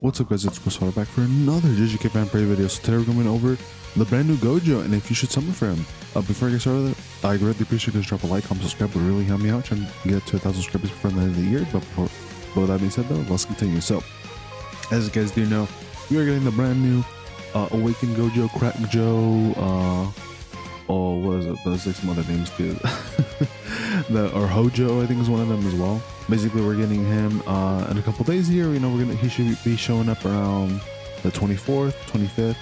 What's up guys, it's Gojo back for another JJKPhantomparade video. So today we're going over the brand new Gojo and if you should summon for him. Before I get started, I greatly appreciate you guys drop a like, comment, subscribe, would really help me out trying to get to 1,000 subscribers before the end of the year. But with that being said though, let's continue. So, as you guys do know, we are getting the brand new Awakened Gojo, Crackjo, what is it? There's like some other names too. Or Hojo, I think is one of them as well. Basically, we're getting him in a couple days here. You know, he should be showing up around the 24th, 25th,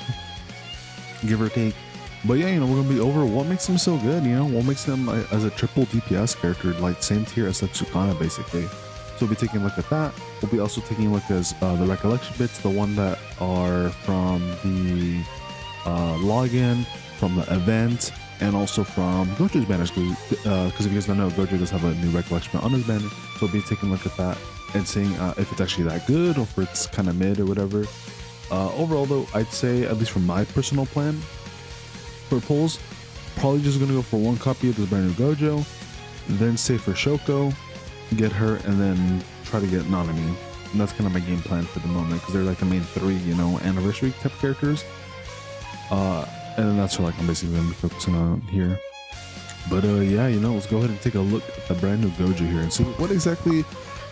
give or take. But yeah, you know, we're gonna be over what makes him so good. You know, what makes him as a triple DPS character, like same tier as like Sukuna, basically. So we'll be taking a look at that. We'll be also taking a look at the recollection bits, the one that are from the login, from the event, and also from Gojo's banners, because if you guys don't know, Gojo does have a new recollection on his banner. So we'll be taking a look at that and seeing if it's actually that good or if it's kind of mid or whatever. Overall though, I'd say, at least from my personal plan for pulls, probably just gonna go for one copy of the brand new Gojo, then save for Shoko, get her, and then try to get Nanami. And that's kind of my game plan for the moment, because they're like the main three, you know, anniversary type characters. And that's what I'm basically gonna be focusing on here. But yeah, you know, let's go ahead and take a look at the brand new Gojo here and see what exactly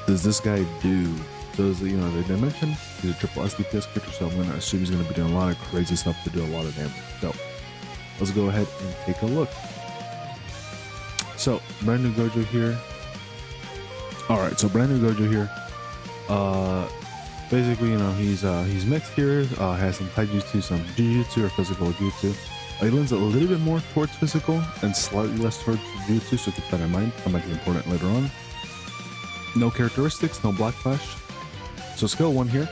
does this guy do. So, you know, they mentioned he's a triple SDPS character, so I'm gonna assume he's gonna be doing a lot of crazy stuff to do a lot of damage. So let's go ahead and take a look. So brand new Gojo here. All right, so brand new Gojo here. Basically, you know, he's mixed here, has some taijutsu, some jujutsu or physical jutsu. He leans a little bit more towards physical and slightly less towards jujutsu, so keep that in mind. That might be important later on. No characteristics, no black flash. So skill 1 here,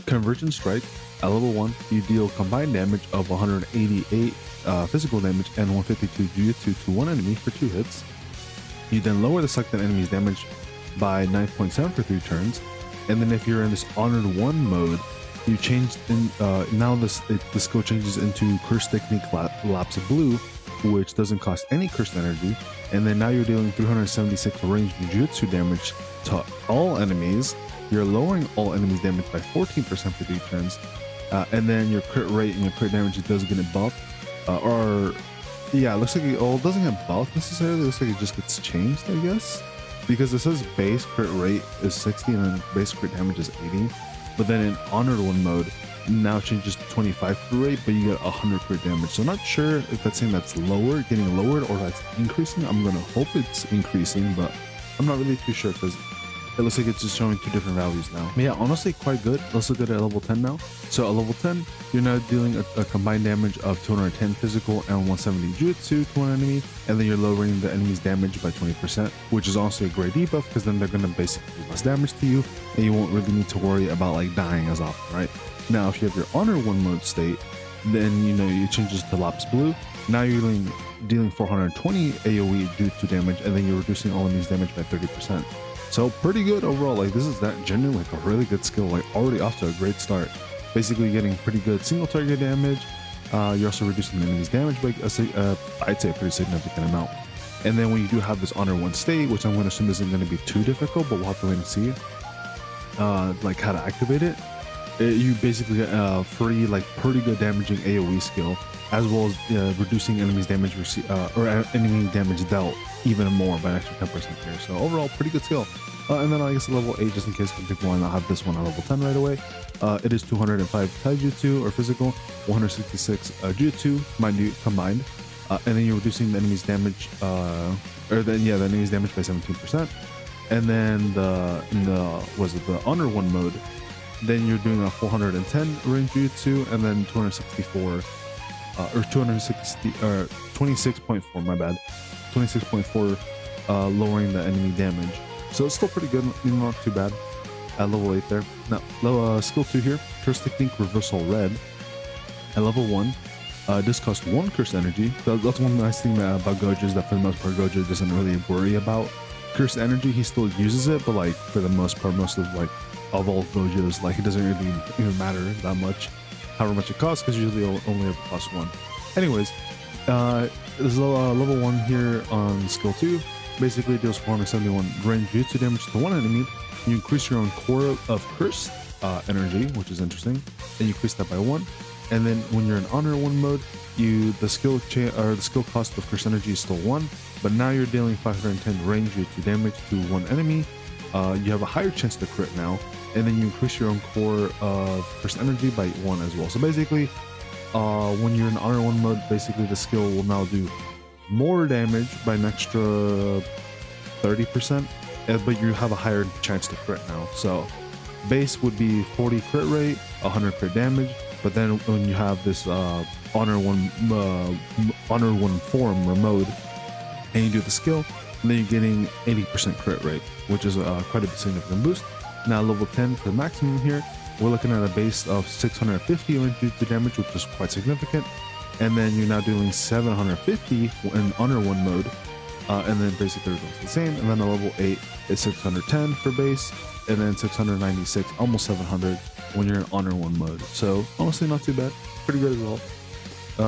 Convergent Strike. At level 1, you deal combined damage of 188 physical damage and 152 jujutsu to one enemy for 2 hits. You then lower the selected enemy's damage by 9.7 for 3 turns. And then if you're in this Honored 1 mode, you change in now the skill changes into Curse Technique Lapse Blue, which doesn't cost any cursed energy. And then now you're dealing 376 ranged jutsu damage to all enemies. You're lowering all enemies damage by 14% for 3 turns. And then your crit rate and your crit damage, it does get buffed. Yeah, it looks like it doesn't get buffed necessarily. It looks like it just gets changed, I guess. Because it says base crit rate is 60 and then base crit damage is 80. But then in Honored 1 mode, now changes to 25 crit rate, but you get 100 crit damage. So I'm not sure if that's saying that's getting lowered, or that's increasing. I'm gonna hope it's increasing, but I'm not really too sure because it looks like it's just showing 2 different values now. But yeah, honestly, quite good. Let's look at it at level 10 now. So at level 10, you're now dealing a combined damage of 210 physical and 170 jutsu to one enemy, and then you're lowering the enemy's damage by 20%, which is also a great debuff because then they're going to basically do less damage to you, and you won't really need to worry about like dying as often, right? Now, if you have your Honor 1 mode state, then you know it changes to Lapse Blue. Now you're dealing 420 AoE jutsu damage, and then you're reducing all enemies' damage by 30%. So pretty good overall. Like this is that genuinely like a really good skill, like already off to a great start. Basically getting pretty good single target damage. You're also reducing the enemy's damage by I'd say a pretty significant amount. And then when you do have this Honor 1 state, which I'm going to assume isn't going to be too difficult, but we'll have to wait and see like how to activate it. You basically get a free, like pretty good damaging AoE skill, as well as reducing enemies damage or enemy damage dealt even more by an extra 10% here. So overall, pretty good skill. And then I guess level 8, just in case people want to have this one at level 10 right away. It is 205 taijutsu or physical, 166 jutsu combined, and then you're reducing the enemy's damage, the enemy's damage by 17%. And then in the Honor 1 mode, then you're doing a 410 range jutsu, and then 264 or 260 or 26.4, my bad, 26.4 lowering the enemy damage. So it's still pretty good, not too bad at level 8 there. Now skill 2 here, Curse Technique Reversal Red. At level 1, this costs 1 curse energy. That's one nice thing about Gojo, is that for the most part Gojo doesn't really worry about curse energy. He still uses it, but like for the most part, most of like of all Gojos, like it doesn't really even matter that much however much it costs, because usually it'll only ever cost 1. Anyways, there's level 1 here on skill 2. Basically deals 471 range jutsu damage to one enemy. You increase your own core of curse energy, which is interesting, and you increase that by 1. And then when you're in Honor 1 mode, the skill cost of curse energy is still 1, but now you're dealing 510 range to damage to one enemy. You have a higher chance to crit now, and then you increase your own core of curse energy by 1 as well. So basically, when you're in Honor 1 mode, basically the skill will now do more damage by an extra 30%, but you have a higher chance to crit now. So base would be 40 crit rate, 100 crit damage, but then when you have this Honor 1 form or mode, and you do the skill, and then you're getting 80% crit rate, which is quite a significant boost. Now level 10 for the maximum here, we're looking at a base of 650 to damage, which is quite significant. And then you're now doing 750 in Honor 1 mode, and then basically everything's the same. And then a level 8 is 610 for base, and then 696, almost 700 when you're in Honor 1 mode. So honestly, not too bad, pretty good as well.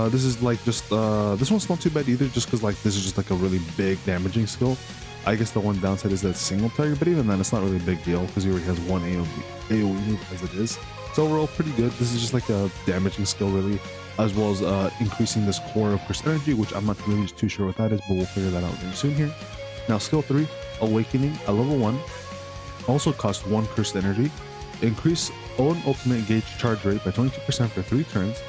This is like just this one's not too bad either, just because like this is just like a really big damaging skill. I guess the one downside is that single target, but even then it's not really a big deal because he already has one AoE as it is. So overall pretty good. This is just like a damaging skill really, as well as increasing this core of curse energy, which I'm not really too sure what that is, but we'll figure that out very soon here. Now skill 3, Awakening at level 1, also costs 1 cursed energy. Increase own ultimate gauge charge rate by 22% for 3 turns.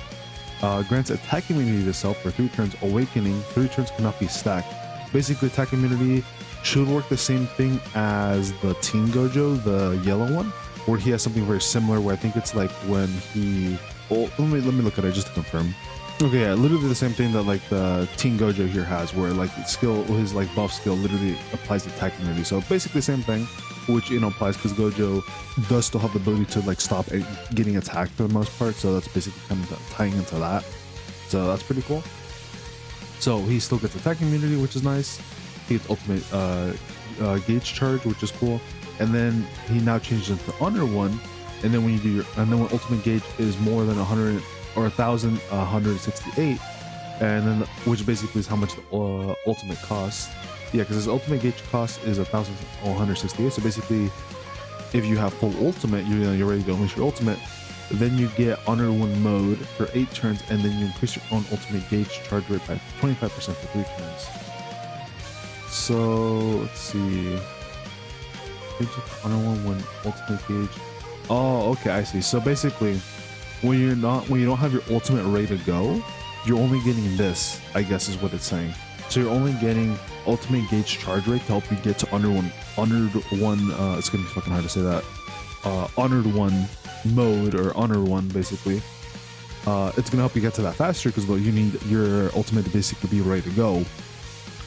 Grants attack immunity to self for 3 turns. Awakening, 3 turns cannot be stacked. Basically attack immunity should work the same thing as the Teen Gojo, the yellow one, where he has something very similar, where I think it's like when he... Oh, let me look at it just to confirm. Okay, yeah, literally the same thing that like the Teen Gojo here has, where like his like buff skill literally applies attack immunity. So basically the same thing, which applies because Gojo does still have the ability to like stop getting attacked for the most part. So that's basically kind of tying into that. So that's pretty cool. So he still gets attack immunity, which is nice. He gets ultimate gauge charge, which is cool. And then he now changes into Honor 1. And then when you do when ultimate gauge is more than 100 or 1,168, and then which basically is how much the ultimate costs. Yeah, because his ultimate gauge cost is 1,168. So basically, if you have full ultimate, you're ready to unleash your ultimate. Then you get Honor 1 mode for 8 turns, and then you increase your own ultimate gauge charge rate by 25% for 3 turns. So let's see. Honor 1 when ultimate gauge. Oh, okay, I see. So basically, when you don't have your ultimate ready to go, you're only getting this, I guess is what it's saying. So you're only getting ultimate gauge charge rate to help you get to Honored 1, it's gonna be fucking hard to say that. Honored 1 mode, or Honor 1 basically. It's gonna help you get to that faster because you need your ultimate to basically be ready to go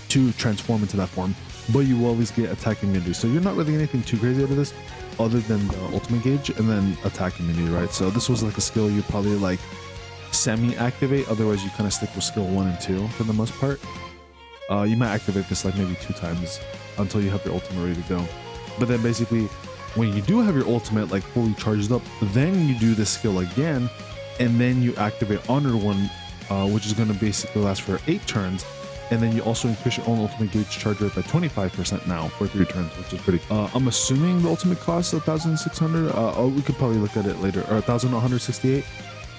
to transform into that form, but you will always get attack immunity. So you're not really anything too crazy out of this other than the ultimate gauge and then attack immunity, right? So this was like a skill you probably like semi-activate, otherwise you kind of stick with skill 1 and 2 for the most part. You might activate this like maybe 2 times until you have your ultimate ready to go. But then basically when you do have your ultimate like fully charged up, then you do this skill again, and then you activate Honor 1, which is going to basically last for 8 turns. And then you also increase your own ultimate gauge charge rate by 25% now for 3 turns, which is pretty. I'm assuming the ultimate cost is 1,600. We could probably look at it later, or 1,168,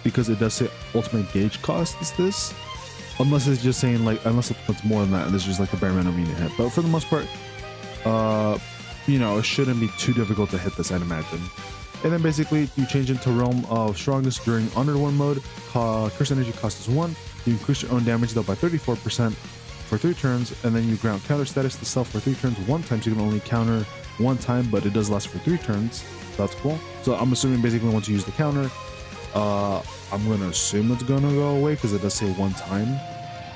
because it does say ultimate gauge cost is this. Unless it's just saying like, unless it's more than that, and this is just like the bare minimum you need to hit. But for the most part, it shouldn't be too difficult to hit this, I'd imagine. And then basically you change into Realm of Strongest during Honored 1 mode. Curse energy cost is 1. You increase your own damage though by 34%. For 3 turns, and then you grant counter status to self for 3 turns 1 time, so you can only counter 1 time, but it does last for 3 turns. That's cool. So I'm assuming basically once you use the counter, I'm gonna assume it's gonna go away because it does say 1 time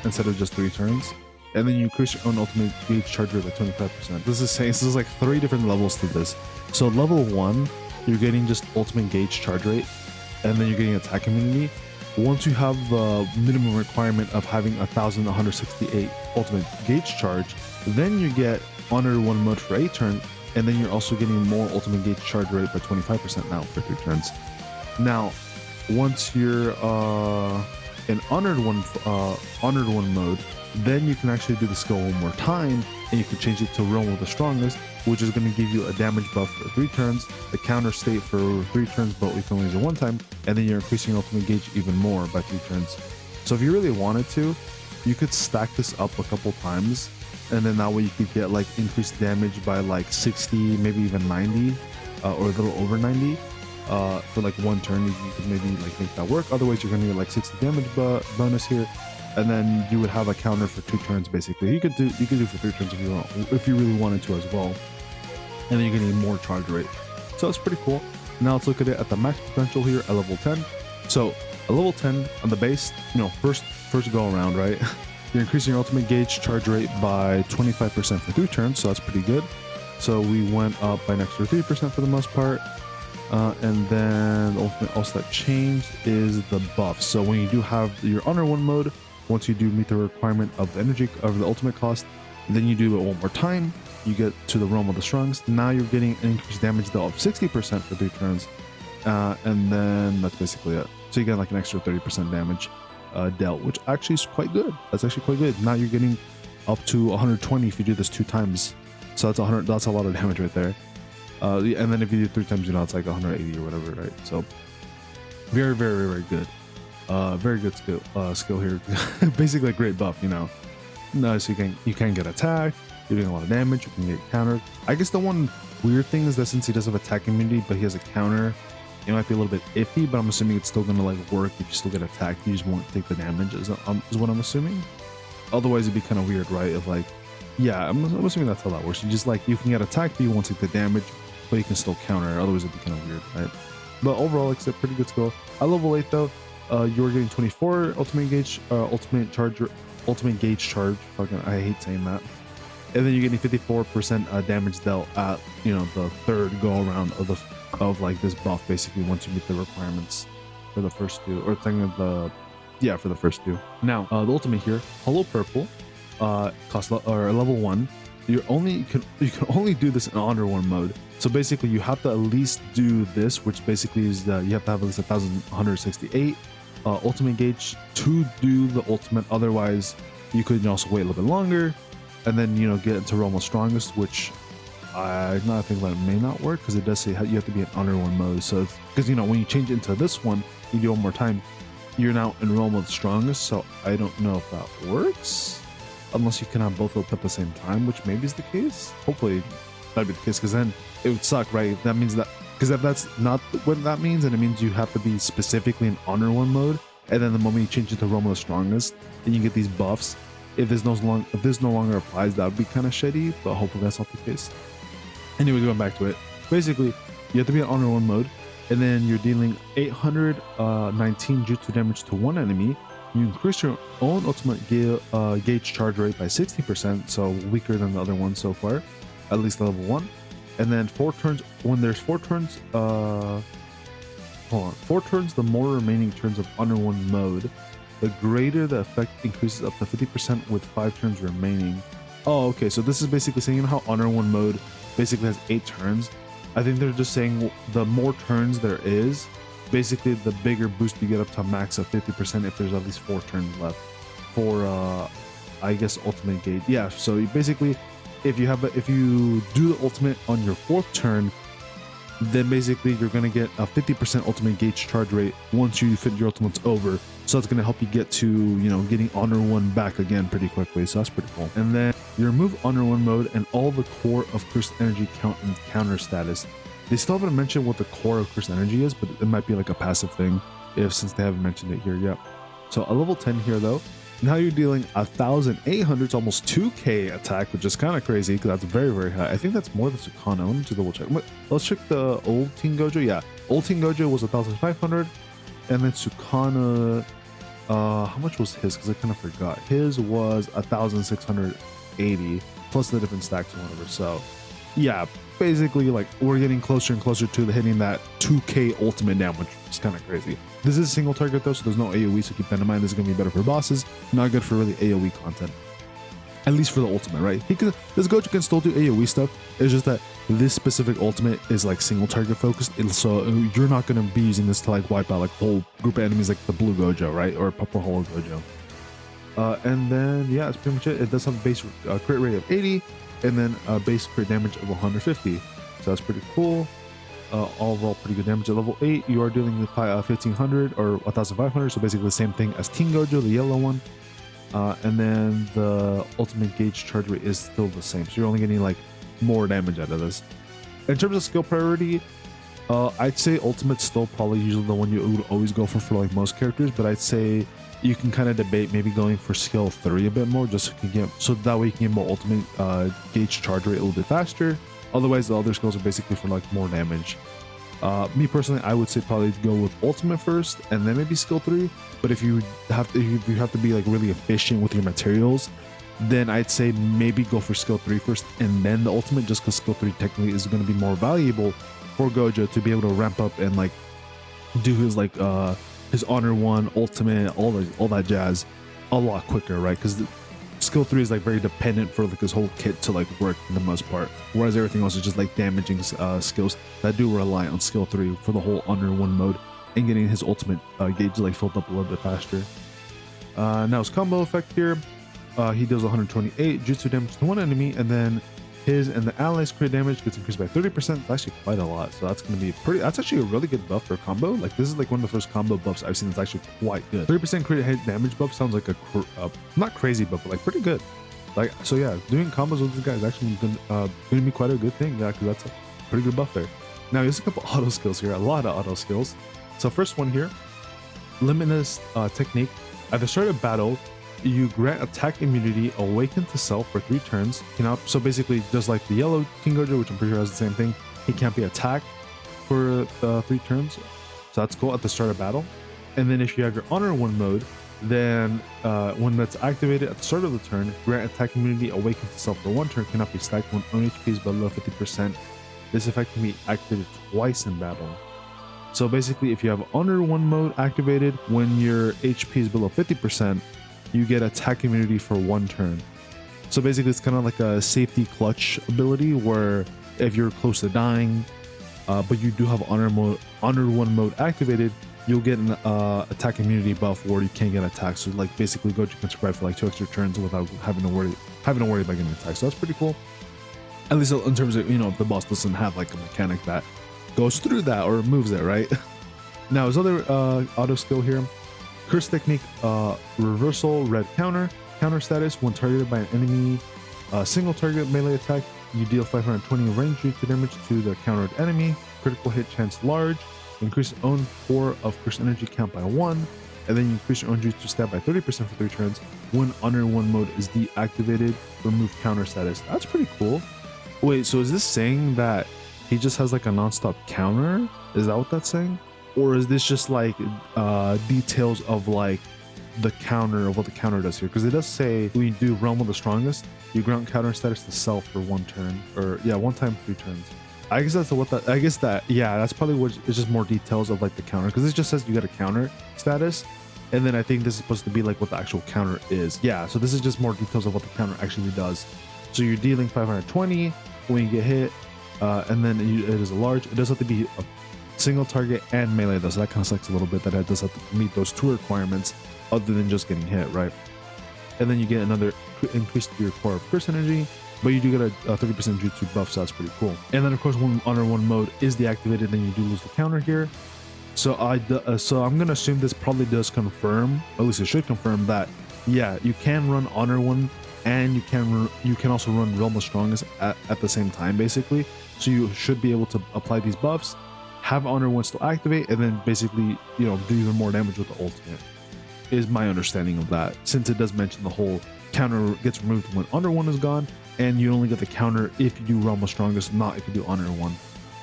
instead of just 3 turns. And then you increase your own ultimate gauge charge rate by 25%. This is like 3 different levels to this. So level 1, you're getting just ultimate gauge charge rate, and then you're getting attack immunity. Once you have the minimum requirement of having 1,168 ultimate gauge charge, then you get Honored 1 mode for 8 turns, and then you're also getting more ultimate gauge charge rate by 25% now for 3 turns. Now, once you're in Honored 1 mode, then you can actually do the skill 1 more time, and you can change it to Realm of the Strongest, which is going to give you a damage buff for 3 turns, a counter state for 3 turns, but we can only use it 1 time, and then you're increasing your ultimate gauge even more by 3 turns. So if you really wanted to, you could stack this up a couple times, and then that way you could get like increased damage by like 60, maybe even 90, or a little over 90. For like 1 turn, you could maybe like make that work. Otherwise, you're gonna get like 60 damage bonus here, and then you would have a counter for 2 turns. Basically, you could do for 3 turns if you really wanted to as well, and then you're gonna need more charge rate. So that's pretty cool. Now let's look at it at the max potential here at level 10. So at level 10 on the base, first go around, right? You're increasing your ultimate gauge charge rate by 25% for 3 turns, so that's pretty good. So we went up by an extra 3% for the most part. And then the ultimate also that changed is the buff. So when you do have your Honor 1 mode, once you do meet the requirement of the energy of the ultimate cost, then you do it 1 more time, you get to the Realm of the Strongest. Now you're getting an increased damage dealt of 60% for 3 turns, and then that's basically it. So you get like an extra 30% damage dealt, which actually is quite good. That's actually quite good. Now you're getting up to 120 if you do this 2 times. So that's 100. That's a lot of damage right there. And then if you do 3 times, it's like 180 or whatever, right? So very, very, very good. Very good skill here. Basically a great buff, No, so you can get attacked. You're doing a lot of damage. You can get countered. I guess the one weird thing is that since he does have attack immunity, but he has a counter, it might be a little bit iffy. But I'm assuming it's still gonna like work if you still get attacked. You just won't take the damage. Is what I'm assuming. Otherwise, it'd be kind of weird, right? If like, yeah, I'm assuming that's how that works. You can get attacked, but you won't take the damage, but you can still counter. Otherwise, it'd be kind of weird, right? But overall, it's a pretty good skill. At level 8, though, you're getting 24 ultimate gauge charge. Fucking, I hate saying that. And then you're getting 54% damage dealt at the 3rd go around of like this buff. Basically, once you meet the requirements for the first 2, or for the first 2. Now, the ultimate here, Hollow Purple, cost level 1. You can only do this in Honor 1 mode. So basically, you have to at least do this, which basically is you have to have at least 1,168 ultimate gauge to do the ultimate. Otherwise, you could also wait a little bit longer, and then get into Realm of Strongest, which I think that may not work because it does say you have to be in Honor 1 mode. So because when you change it into this one, you do 1 more time, you're now in Realm of the Strongest. So I don't know if that works. Unless you can have both up at the same time, which maybe is the case. Hopefully that'd be the case, because then it would suck, right? That means that, because if that's not what that means, then it means you have to be specifically in Honor 1 mode, and then the moment you change it to Realm of the Strongest, then you get these buffs. If this no longer applies, that would be kind of shitty, but hopefully that's not the case. Anyway, going back to it, basically you have to be in Honor 1 mode, and then you're dealing 819 jutsu damage to 1 enemy. You increase your own ultimate gauge charge rate by 60%, so weaker than the other one so far, at least level 1. And then 4 turns, when there's 4 turns, 4 turns, the more remaining turns of Honor 1 mode, the greater the effect increases up to 50% with 5 turns remaining. Oh, okay, so this is basically saying, how Honor 1 mode basically has 8 turns? I think they're just saying the more turns there is, basically the bigger boost you get up to a max of 50% if there's at least 4 turns left for I guess ultimate gauge. Yeah, so basically if you do the ultimate on your 4th turn, then basically you're going to get a 50% ultimate gauge charge rate once you fit your ultimates over. So it's going to help you get to getting Honor 1 back again pretty quickly. So that's pretty cool. And then you remove Honor 1 mode and all the core of cursed energy count and counter status. They still haven't mentioned what the core of cursed energy is, but it might be like a passive thing since they haven't mentioned it here yet. So at level 10 here though, now you're dealing 1,800 to almost 2k attack, which is kind of crazy because that's very, very high. I think that's more than Sukano. Let me just double check. Let's check the old Team Gojo. Yeah, old Team Gojo was 1,500, and then Sukano, how much was his? Because I kind of forgot. His was 1,680 plus the different stacks or whatever. So yeah, basically like we're getting closer and closer to hitting that 2k ultimate damage, which is kind of crazy. This is a single target though, so there's no AoE, so keep that in mind. This is going to be better for bosses, not good for really AoE content, at least for the ultimate, right? This Gojo can still do AoE stuff. It's just that this specific ultimate is like single target focused, so you're not going to be using this to like wipe out like whole group of enemies like the blue Gojo, right, or purple hollow Gojo. And then yeah, that's pretty much it. It does have a base crit rate of 80 and then a base crit damage of 150. So that's pretty cool. Overall pretty good damage. At level 8 you are dealing with 1500 or 1500, so basically the same thing as Teen Gojo, the yellow one. And then the ultimate gauge charge rate is still the same, so you're only getting like more damage out of this. In terms of skill priority, I'd say ultimate's still probably usually the one you would always go for like most characters, but I'd say you can kind of debate maybe going for skill 3 a bit more, just so you can get, so that way you can get more ultimate gauge charge rate a little bit faster. Otherwise the other skills are basically for like more damage. Me personally, I would say probably go with ultimate first and then maybe skill 3. But if you have to be like really efficient with your materials, then I'd say maybe go for skill 3 first and then the ultimate, just because skill 3 technically is going to be more valuable for Gojo to be able to ramp up and like do his like his honor 1 ultimate, all that jazz a lot quicker, right? Because skill 3 is like very dependent for like his whole kit to like work for the most part, whereas everything else is just like damaging skills that do rely on skill 3 for the whole honor 1 mode and getting his ultimate gauge like filled up a little bit faster. Now his combo effect here, he deals 128 jutsu damage to one enemy, and then his and the allies crit damage gets increased by 30%. It's actually quite a lot, so that's going to be pretty, that's actually a really good buff for a combo. Like this is like one of the first combo buffs I've seen that's actually quite good. 30% crit hit damage buff sounds like a not crazy buff, but like pretty good. Like, so yeah, doing combos with this guy is actually going to be quite a good thing, yeah, because that's a pretty good buff there. Now there's a couple auto skills here, a lot of auto skills. So first one here, limitless technique. At the start of battle, you grant attack immunity awaken to self for 3 turns. So basically just like the yellow King Gojo, which I'm pretty sure has the same thing, he can't be attacked for 3 turns, so that's cool at the start of battle. And then if you have your honor 1 mode, then when that's activated at the start of the turn, grant attack immunity awaken to self for 1 turn, cannot be stacked when own HP is below 50%. This effect can be activated twice in battle. So basically if you have honor 1 mode activated, when your HP is below 50%, you get attack immunity for 1 turn. So basically it's kind of like a safety clutch ability where if you're close to dying, but you do have honor 1 mode activated, you'll get an attack immunity buff where you can't get attacked. So like basically Gojo can survive for like 2 extra turns without having to worry about getting attacked. So that's pretty cool. At least in terms of, you know, if the boss doesn't have like a mechanic that goes through that or removes it, right? Now his other auto skill here, curse technique, reversal red counter status. When targeted by an enemy single target melee attack, you deal 520 range jutsu damage to the countered enemy. Critical hit chance large. Increase your own 4 of curse energy count by 1, and then you increase your own jutsu stat by 30% for 3 turns. When honor 1 mode is deactivated, remove counter status. That's pretty cool. Wait, so is this saying that he just has like a non-stop counter? Is that what that's saying? Or is this just like details of like the counter of what the counter does here? Because it does say when you do Realm of the Strongest, you grant counter status to self for 1 turn, or yeah, 1 time 3 turns. I guess that's what that. I guess that, yeah, that's probably what it's just more details of like the counter, because it just says you got a counter status, and then I think this is supposed to be like what the actual counter is. Yeah, so this is just more details of what the counter actually does. So you're dealing 520 when you get hit, and then it is a large. It does have to be a single target and melee though, so that kind of sucks a little bit that it does have to meet those 2 requirements other than just getting hit, right? And then you get another increase to your core of curse energy, but you do get a 30% jutsu buff, so that's pretty cool. And then of course when honor 1 mode is deactivated, then you do lose the counter here. So I'm gonna assume this probably does confirm, at least it should confirm, that yeah, you can run honor 1 and you can also run Realm of Strongest at the same time basically. So you should be able to apply these buffs, have honor 1 still activate, and then basically, you know, do even more damage with the ultimate, is my understanding of that, since it does mention the whole counter gets removed when honor 1 is gone, and you only get the counter if you do Realm of Strongest, not if you do honor 1.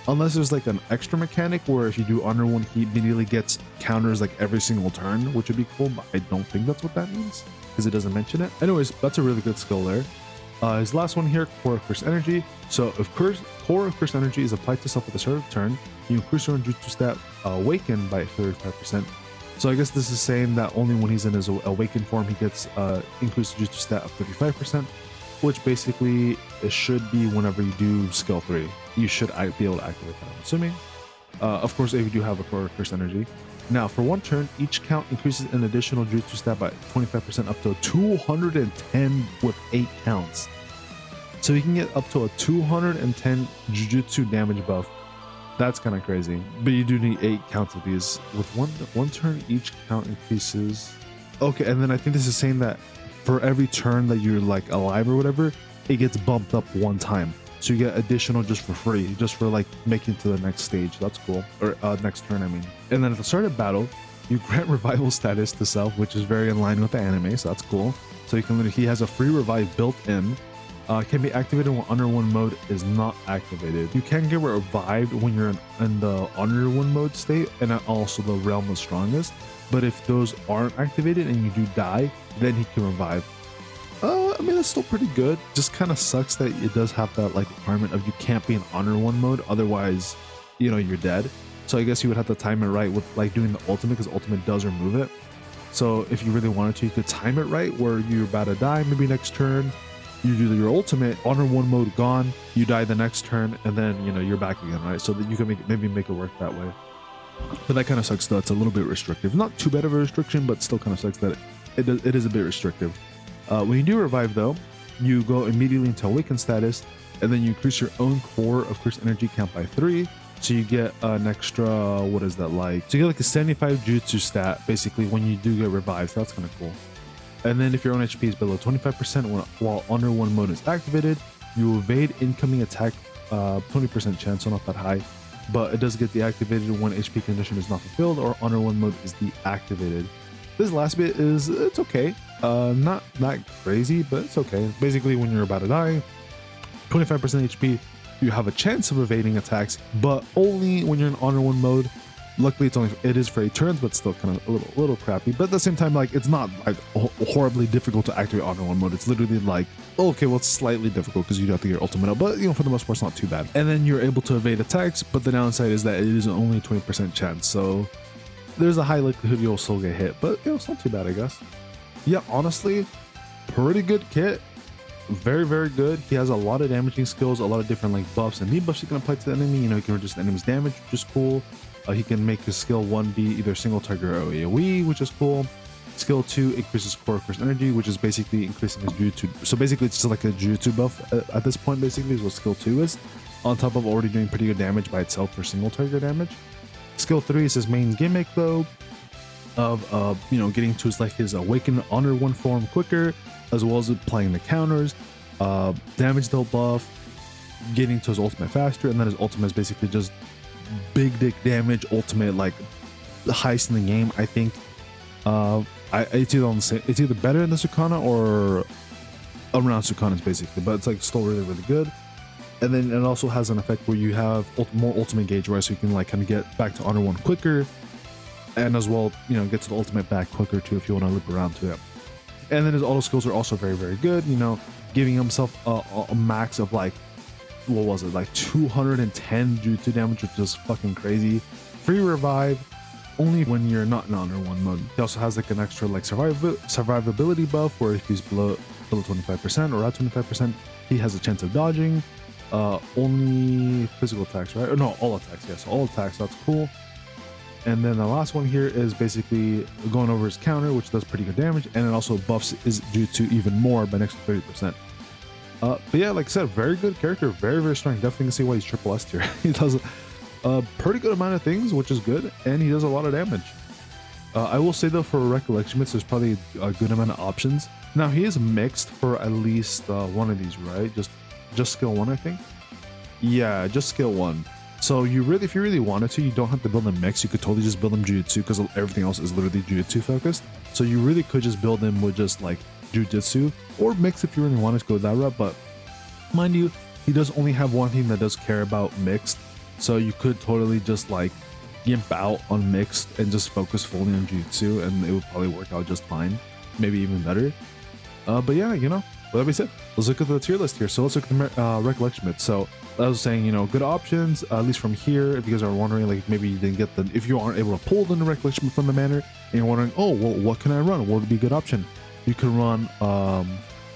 Unless there's like an extra mechanic where if you do honor 1, he immediately gets counters like every single turn, which would be cool, but I don't think that's what that means because it doesn't mention it. Anyways, that's a really good skill there. His last one here, Core of Curse Energy. So if Core of Curse Energy is applied to self at the start of the turn, you increase your own jutsu stat awaken by 35%. So I guess this is saying that only when he's in his awakened form he gets increased jutsu stat of 35%, which basically it should be whenever you do skill 3. You should be able to activate that, I'm assuming. Of course, if you do have a Core of Curse Energy. Now, for one turn, each count increases an additional Jujutsu stat by 25% up to 210 with 8 counts. So you can get up to a 210 Jujutsu damage buff. That's kind of crazy. But you do need 8 counts of these. With one turn, each count increases. Okay, and then I think this is saying that for every turn that you're like alive or whatever, it gets bumped up 1 time. So you get additional just for free, just for like making it to the next stage. That's cool. Or next turn, I mean. And then at the start of battle, you grant revival status to self, which is very in line with the anime, so that's cool. So you can literally, he has a free revive built in. Can be activated when Honor 1 mode is not activated. You can get revived when you're in the Honor 1 mode state, and also the Realm of Strongest. But if those aren't activated and you do die, then he can revive. I mean, that's still pretty good. Just kind of sucks that it does have that like requirement of you can't be in Honor 1 mode, otherwise, you know, you're dead. So I guess you would have to time it right with like doing the ultimate, because ultimate does remove it. So if you really wanted to, you could time it right where you're about to die, maybe next turn. You do your ultimate, Honor 1 mode gone, you die the next turn, and then, you know, you're back again, right? So that you can maybe make it work that way. But that kind of sucks though. It's a little bit restrictive. Not too bad of a restriction, but still kind of sucks that it is a bit restrictive. When you do revive though, you go immediately into awaken status, and then you increase your own core of course energy count by 3. So you get an extra, what is that like? So you get like a 75 jutsu stat basically when you do get revived. So that's kind of cool. And then if your own HP is below 25% while Honor 1 mode is activated, you evade incoming attack 20% chance, so not that high. But it does get deactivated when HP condition is not fulfilled or Honor 1 mode is deactivated. This last bit is, it's okay. Not crazy, but it's okay. Basically, when you're about to die, 25% HP, you have a chance of evading attacks, but only when you're in Honor 1 mode. Luckily, it is for 8 turns, but still kind of a little crappy. But at the same time, like, it's not like horribly difficult to activate Honor 1 mode. It's literally like, okay, well, it's slightly difficult because you have to get your ultimate out, but you know, for the most part, it's not too bad. And then you're able to evade attacks, but the downside is that it is only 20% chance. So there's a high likelihood you'll still get hit, but you know, it's not too bad, I guess. Yeah, honestly, pretty good kit. Very, very good. He has a lot of damaging skills, a lot of different like buffs and debuffs you can apply to the enemy. You know, he can reduce the enemy's damage, which is cool. He can make his skill 1 be either single target or AoE, which is cool. Skill 2 increases core of course energy, which is basically increasing his Jujutsu. So basically, it's just like a Jujutsu buff at this point. Basically, is what skill 2 is. On top of already doing pretty good damage by itself for single target damage. Skill 3 is his main gimmick though, of you know, getting to his awakened Honor 1 form quicker, as well as applying the counters, damage dealt buff, getting to his ultimate faster, and then his ultimate is basically just big dick damage ultimate, like the highest in the game. I think it's either better in the Sukuna or around Sukuna's basically, but it's like still really, really good. And then it also has an effect where you have more ultimate gauge, right? So you can like kind of get back to Honor 1 quicker, and as well, you know, get to the ultimate back quicker too if you want to loop around to it. And then his auto skills are also very, very good, you know, giving himself a max of like, what was it, like 210 jutsu damage, which is fucking crazy. Free revive only when you're not in Honor 1 mode. He also has like an extra like survivability buff where if he's below 25% or at 25%, he has a chance of dodging. Only physical attacks, right? Or no, all attacks. Yes, all attacks. That's cool. And then the last one here is basically going over his counter, which does pretty good damage, and it also buffs his jutsu even more by an extra 30%. But yeah, like I said, very good character, very, very strong. Definitely can see why he's triple S tier. He does a pretty good amount of things, which is good, and he does a lot of damage. I will say though, for recollection bits, there's probably a good amount of options. Now he is mixed for at least one of these, right? Just skill 1, I think. Yeah, just skill 1. So if you really wanted to, you don't have to build them mix. You could totally just build them Jujutsu because everything else is literally Jujutsu focused. So you really could just build them with just like Jujutsu or mix if you really wanted to go that route. But mind you, he does only have one thing that does care about mixed. So you could totally just like gimp out on mixed and just focus fully on Jujutsu, and it would probably work out just fine, maybe even better. But yeah, you know, with that being said, let's look at the tier list here. So let's look at the recollection bits. So I was saying, you know, good options, at least from here. If you guys are wondering, like maybe you didn't get if you aren't able to pull the recollection from the manor, and you're wondering, oh, well, what can I run? What would be a good option? You can run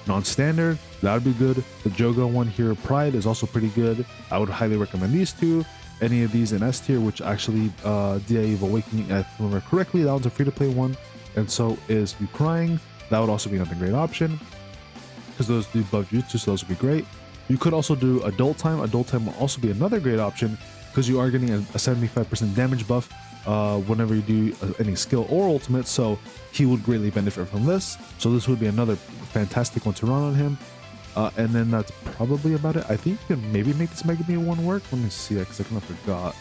non-standard. That would be good. The Jogo one here, Pride, is also pretty good. I would highly recommend these two. any of these in S tier, which actually DA of Awakening, if I remember correctly, that one's a free-to-play one, and so is You Crying. That would also be another great option, because those do buff jutsu, so those would be great. You could also do Adult Time. Adult Time will also be another great option, because you are getting a 75% damage buff whenever you do any skill or ultimate, so he would greatly benefit from this. So this would be another fantastic one to run on him. And then that's probably about it. I think you can maybe make this Megami one work. Let me see, because I kind of forgot.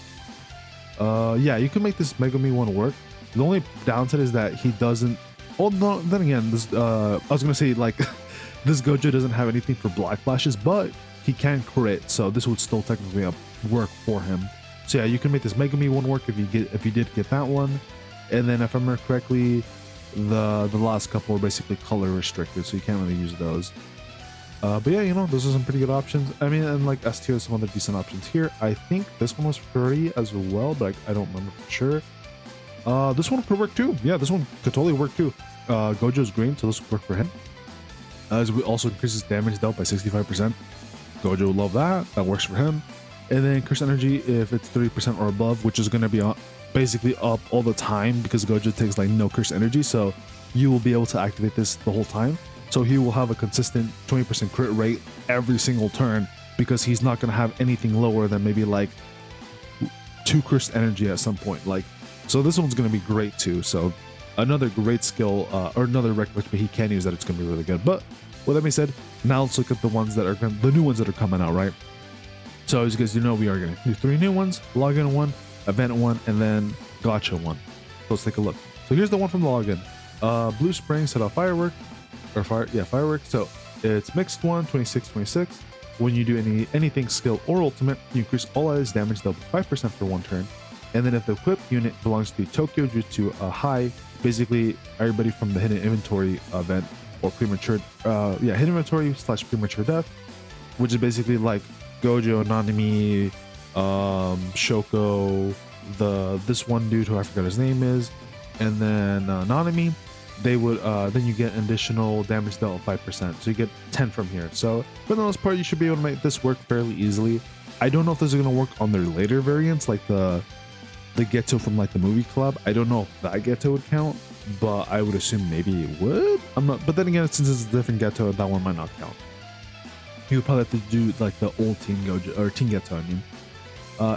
Yeah, you can make this Megami one work. The only downside is that he doesn't. Oh no, then again, this I was gonna say like this Gojo doesn't have anything for black flashes, but he can crit, so this would still technically work for him. So yeah, you can make this Megami one work if you did get that one. And then if I remember correctly, the last couple are basically color restricted, so you can't really use those. But yeah, you know, those are some pretty good options. I mean, and like S tier, some other decent options here. I think this one was free as well, but I don't remember for sure. This one could work too. Yeah, this one could totally work too. Gojo's green, so this would work for him. As we also increases damage dealt by 65%. Gojo would love that. That works for him. And then curse energy if it's 30% or above, which is going to be basically up all the time because Gojo takes like no curse energy, so you will be able to activate this the whole time. So he will have a consistent 20% crit rate every single turn, because he's not going to have anything lower than maybe like 2 cursed energy at some point. Like, so this one's going to be great too. So another great skill or another recollection he can use that it's going to be really good. But with that being said, now let's look at the ones that are the new ones that are coming out, right? So as you guys do know, we are going to do 3 new ones: login 1, event 1, and then gacha 1. So let's take a look. So here's the one from the login. Blue Spring set off firework. Fireworks. So it's mixed 1, 26, 26. When you do anything skill or ultimate, you increase all allies damage dealt by 5% for 1 turn. And then if the equipped unit belongs to Tokyo Jutsu High, basically everybody from the hidden inventory event or premature, hidden inventory / premature death, which is basically like Gojo, Nanami, Shoko, this one dude who I forgot his name is, and then Nanami. They would then you get additional damage dealt 5%, so you get 10 from here. So for the most part, you should be able to make this work fairly easily. I don't know if this is going to work on their later variants, like the Geto from like the movie club. I don't know if that Geto would count, but I would assume maybe it would. I'm not, but then again, since it's a different Geto, that one might not count. You would probably have to do like the old Team Gojo or Team Geto, I mean.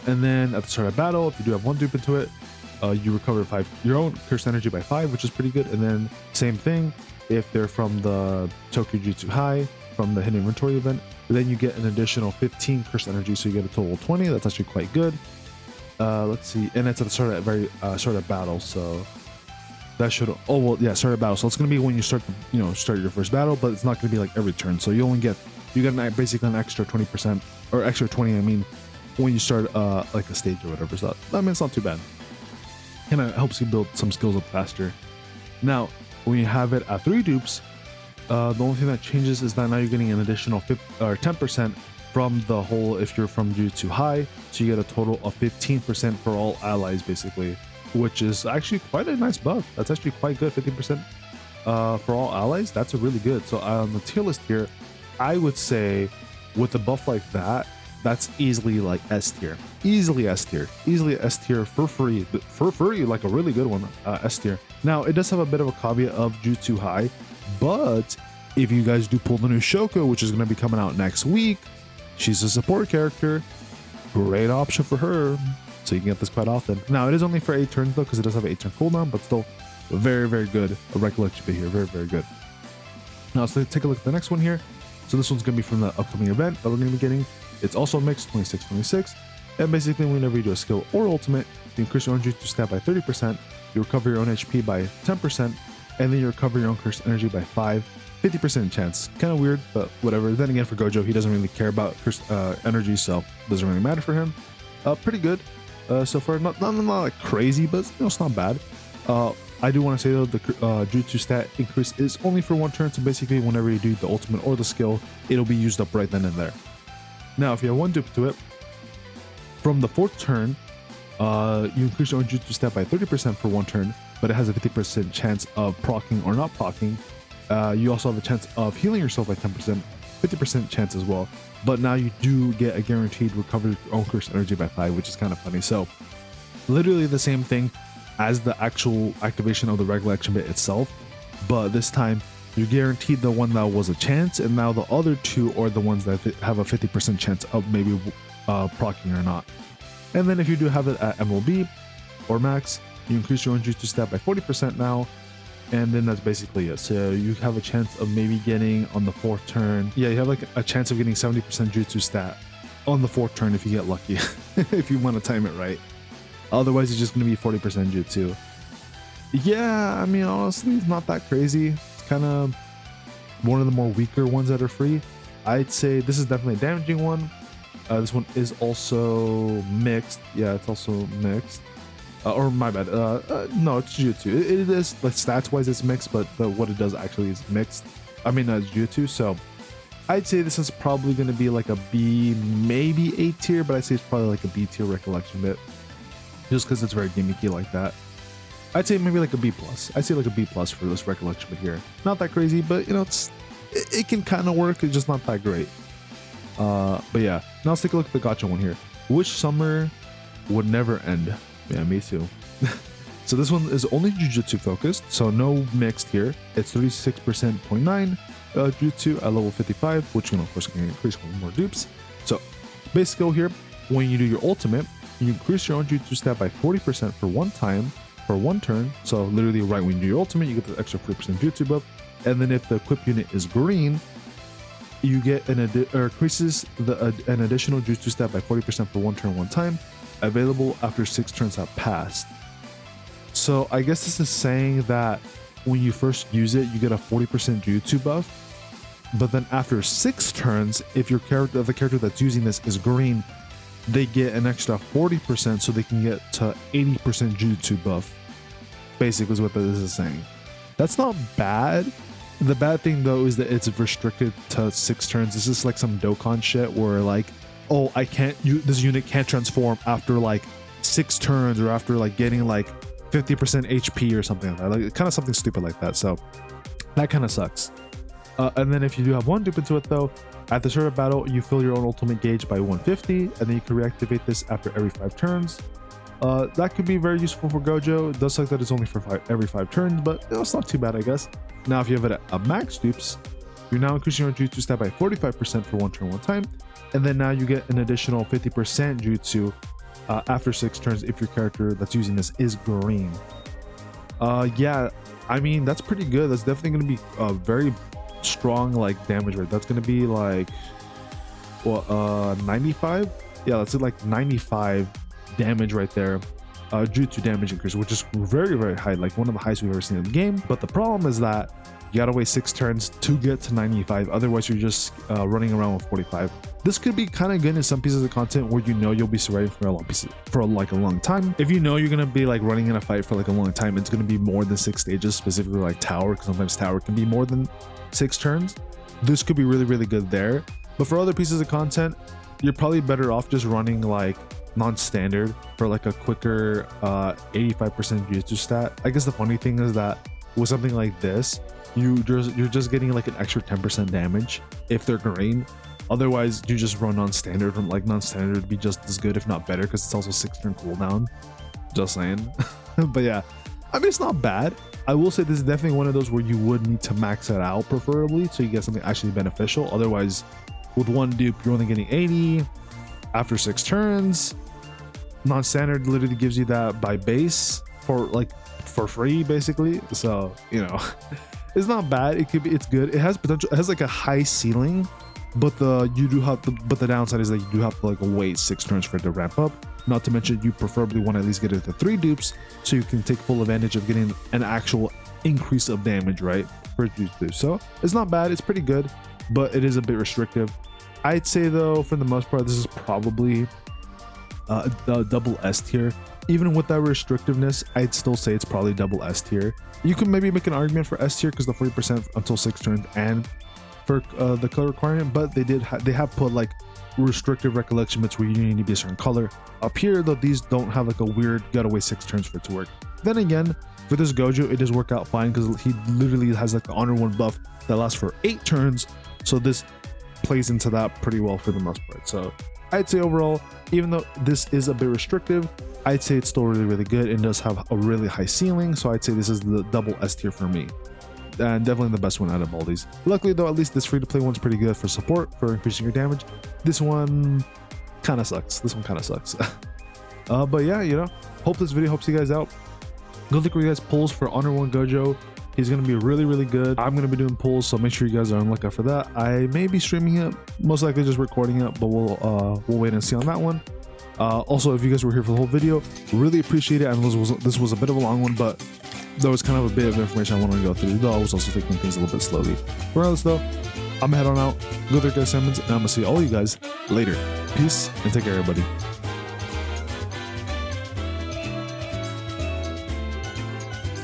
And then at the start of battle, if you do have 1 dupe into it, you recover your own cursed energy by 5, which is pretty good. And then same thing if they're from the Tokyo Jutsu High from the hidden inventory event, then you get an additional 15 cursed energy, so you get a total of 20. That's actually quite good. Let's see, and it's at the start of battle, so that should start of battle. So it's gonna be when you start your first battle, but it's not gonna be like every turn. So you get basically an extra 20% or extra 20. I mean, when you start like a stage or whatever. So I mean, it's not too bad. Kind of helps you build some skills up faster. Now, when you have it at 3 dupes, the only thing that changes is that now you're getting an additional 10% from the whole if you're from Jutsu High, so you get a total of 15% for all allies, basically, which is actually quite a nice buff. That's actually quite good. 15% for all allies. That's a really good. So on the tier list here, I would say with a buff like that, that's easily like S tier. Easily S tier for free, like a really good one. S tier. Now it does have a bit of a caveat of Jutsu High, but if you guys do pull the new Shoko, which is going to be coming out next week, she's a support character. Great option for her, so you can get this quite often. Now it is only for 8 turns though, because it does have an 8 turn cooldown, but still very, very good. A recollection bit here, very, very good. Now let's take a look at the next one here. So this one's going to be from the upcoming event that we're going to be getting. It's also mixed 26-26, and basically whenever you do a skill or ultimate, you increase your own jutsu stat by 30%, you recover your own HP by 10%, and then you recover your own cursed energy by 50% chance. Kind of weird, but whatever. Then again, for Gojo, he doesn't really care about cursed energy, so it doesn't really matter for him. Pretty good so far. Not like crazy, but it's not bad. I do want to say though, the jutsu stat increase is only for 1 turn, so basically whenever you do the ultimate or the skill, it'll be used up right then and there. Now, if you have 1 dupe to it, from the 4th turn, you increase your own jutsu stat by 30% for 1 turn, but it has a 50% chance of proccing or not proccing. You also have a chance of healing yourself by 10%, 50% chance as well. But now you do get a guaranteed recovered own curse energy by 5, which is kind of funny. So literally the same thing as the actual activation of the recollection bit itself, but this time you guaranteed the one that was a chance, and now the other 2 are the ones that have a 50% chance of maybe proccing or not. And then if you do have it at MLB or max, you increase your own jutsu stat by 40% now, and then that's basically it. So you have a chance of maybe getting on the 4th turn, yeah, you have like a chance of getting 70% jutsu stat on the 4th turn if you get lucky, if you want to time it right. Otherwise, it's just going to be 40% jutsu. Yeah, I mean, honestly, it's not that crazy. It's kind of one of the more weaker ones that are free. I'd say this is definitely a damaging one. This one is also mixed. Yeah, it's also mixed. Or my bad. No, it's jutsu. It is, like, stats-wise, it's mixed, but what it does actually is mixed. I mean, it's jutsu, so I'd say this is probably going to be like a B, maybe A tier, but I'd say it's probably like a B tier recollection bit. Just because it's very gimmicky like that. I'd say maybe like a B+. I'd say like a B+ for this recollection bit here. Not that crazy, but you know, it can kind of work. It's just not that great. But yeah, now let's take a look at the gacha one here. Which summer would never end? Yeah, me too. So this one is only Jujutsu focused, so no mixed here. It's 36.9% Jutsu at level 55, which of course can increase with more dupes. So basic go here, when you do your ultimate, you increase your own jutsu stat by 40% for one time, for one turn. So literally right when you do your ultimate, you get the extra 40% jutsu buff. And then if the equip unit is green, you get increases an additional jutsu stat by 40% for one turn, one time, available after 6 turns have passed. So I guess this is saying that when you first use it, you get a 40% jutsu buff. But then after 6 turns, if the character that's using this is green, they get an extra 40% so they can get to 80% jutsu buff. Basically is what this is saying. That's not bad. The bad thing though is that it's restricted to 6 turns. This is like some Dokkan shit where like, oh, this unit can't transform after like 6 turns or after like getting like 50% HP or something like that. Like kind of something stupid like that. So that kind of sucks. And then if you do have one dupe into it though, at the start of battle, you fill your own ultimate gauge by 150, and then you can reactivate this after every 5 turns. That could be very useful for Gojo. It does suck that it's only for every 5 turns, but you know, it's not too bad, I guess. Now, if you have it at max dupes, you're now increasing your jutsu stat by 45% for one turn, one time, and then now you get an additional 50% jutsu after 6 turns if your character that's using this is green. Yeah, I mean, that's pretty good. That's definitely going to be a very strong like damage rate. That's going to be like, what, 95? Yeah, that's like 95 damage right there. Jutsu damage increase, which is very, very high, like one of the highest we've ever seen in the game. But the problem is that you gotta wait 6 turns to get to 95, otherwise you're just running around with 45. This could be kind of good in some pieces of content where you know you'll be surviving for a long time. If you know you're gonna be like running in a fight for like a long time, it's gonna be more than 6 stages, specifically like tower, because sometimes tower can be more than 6 turns. This could be really, really good there. But for other pieces of content, you're probably better off just running like non-standard for like a quicker 85% jutsu stat. I guess the funny thing is that with something like this, you're just getting like an extra 10% damage if they're green. Otherwise, you just run non-standard. From like non-standard would be just as good, if not better, because it's also 6 turn cooldown. Just saying. But yeah, I mean, it's not bad. I will say this is definitely one of those where you would need to max it out, preferably, so you get something actually beneficial. Otherwise, with one dupe, you're only getting 80 after 6 turns. Non-standard literally gives you that by base for free, basically. So you know, it's not bad. It's good. It has potential. It has like a high ceiling, but the downside is that you do have to like wait 6 turns for it to ramp up. Not to mention, you preferably want to at least get it to 3 dupes so you can take full advantage of getting an actual increase of damage, right, for Jujutsu. So it's not bad. It's pretty good, but it is a bit restrictive. I'd say though, for the most part, this is probably the double S tier. Even with that restrictiveness, I'd still say it's probably double S tier. You can maybe make an argument for S tier because the 40% until 6 turns and for the color requirement, but they have put like restrictive recollection bits where you need to be a certain color. Up here though, these don't have like a weird gotta wait 6 turns for it to work. Then again, for this Gojo, it does work out fine because he literally has like the honor 1 buff that lasts for 8 turns. So this plays into that pretty well for the most part. So I'd say overall, even though this is a bit restrictive, I'd say it's still really, really good and does have a really high ceiling. So I'd say this is the double S tier for me. And definitely the best one out of all these. Luckily though, at least this free-to-play one's pretty good for support, for increasing your damage. This one kind of sucks. But yeah, you know, hope this video helps you guys out. Go look for you guys pulls for Honoredone Gojo. He's going to be really, really good. I'm going to be doing pulls, so make sure you guys are on the lookout for that. I may be streaming it, most likely just recording it, but we'll wait and see on that one. Also, if you guys were here for the whole video, really appreciate it. And this was a bit of a long one, but there was kind of a bit of information I wanted to go through, though I was also taking things a little bit slowly. Regardless though, I'm gonna head on out, go through guys' assignments, and I'm gonna see all you guys later. Peace and take care, everybody.